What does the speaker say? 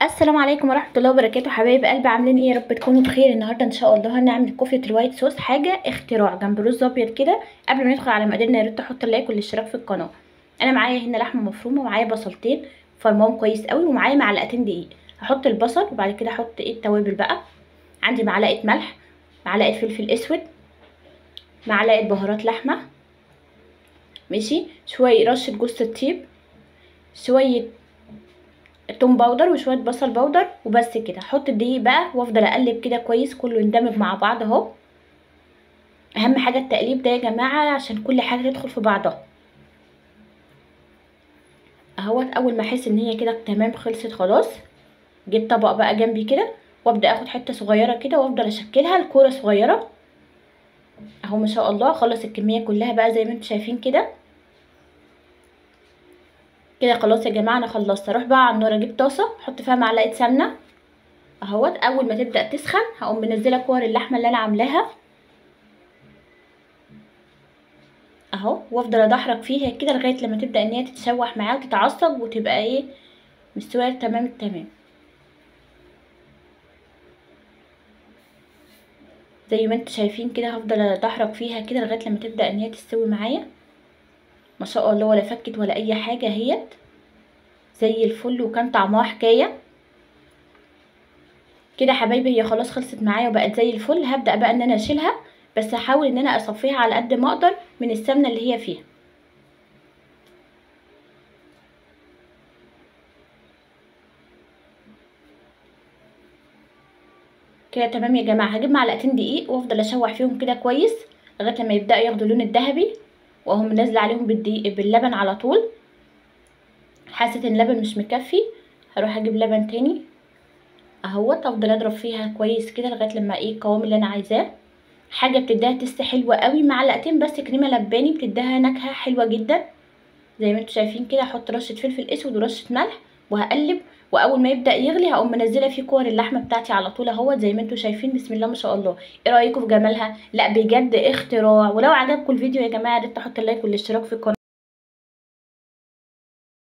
السلام عليكم ورحمه الله وبركاته. حبايب قلبي عاملين ايه؟ يا رب تكونوا بخير. النهارده ان شاء الله هنعمل كفته الوايت صوص، حاجه اختراع جنب رز ابيض كده. قبل ما ندخل على مقاديرنا يا ريت تحط اللايك والاشتراك في القناه. انا معايا هنا لحمه مفرومه، ومعايا بصلتين فرماهم كويس قوي، ومعايا معلقتين دقيق. هحط البصل وبعد كده احط التوابل بقى. عندي معلقه ملح، معلقه فلفل اسود، معلقه بهارات لحمه، ماشي، شويه رشه جوز الطيب، شويه توم باودر، وشويه بصل باودر، وبس كده. هحط الدقيق بقى وافضل اقلب كده كويس، كله يندمج مع بعض اهو. اهم حاجه التقليب ده يا جماعه عشان كل حاجه تدخل في بعضها اهوت. اول ما احس ان هي كده تمام خلصت خلاص، جيب طبق بقى جنبي كده، وابدا اخد حته صغيره كده وافضل اشكلها لكوره صغيره اهو. ما شاء الله خلص الكميه كلها بقى زي ما انتم شايفين كده. كده خلاص يا جماعه انا خلصت. اروح بقى على النار اجيب طاسه احط فيها معلقه سمنه اهوت. اول ما تبدا تسخن هقوم منزله كور اللحمه اللي انا عاملاها اهو، وافضل ادحرج فيها كده لغايه لما تبدا ان هي تتشوح معايا وتتعصج وتبقى ايه، مستويه تمام التمام. زي ما انتم شايفين كده هفضل ادحرج فيها كده لغايه لما تبدا ان هي تستوي معايا. ما شاء الله ولا فكت ولا اي حاجه، اهيت زي الفل وكان طعمها حكايه. كده حبايبي هي خلاص خلصت معايا وبقت زي الفل. هبدا بقى ان انا اشيلها، بس هحاول ان انا اصفيها على قد ما اقدر من السمنه اللي هي فيها. كده تمام يا جماعه. هجيب معلقتين دقيق وافضل اشوح فيهم كده كويس لغايه لما يبداوا ياخدوا اللون الذهبي، واقوم نازله عليهم بالدقيق باللبن على طول. حسيت ان اللبن مش مكفي هروح اجيب لبن تاني اهوت. افضل اضرب فيها كويس كده لغايه لما ايه القوام اللي انا عايزاه. حاجه بتديها تست حلوه قوي. معلقتين بس كريمه لباني بتديها نكهه حلوه جدا. زي ما انتم شايفين كده هحط رشه فلفل اسود ورشه ملح وهقلب. واول ما يبدا يغلي هقوم منزله فيه كور اللحمه بتاعتي على طول اهوت. زي ما انتم شايفين بسم الله ما شاء الله. ايه رايكم في جمالها؟ لا بجد اختراع. ولو عجبكم الفيديو يا جماعه يا ريت تحطوا اللايك والاشتراك في القناه.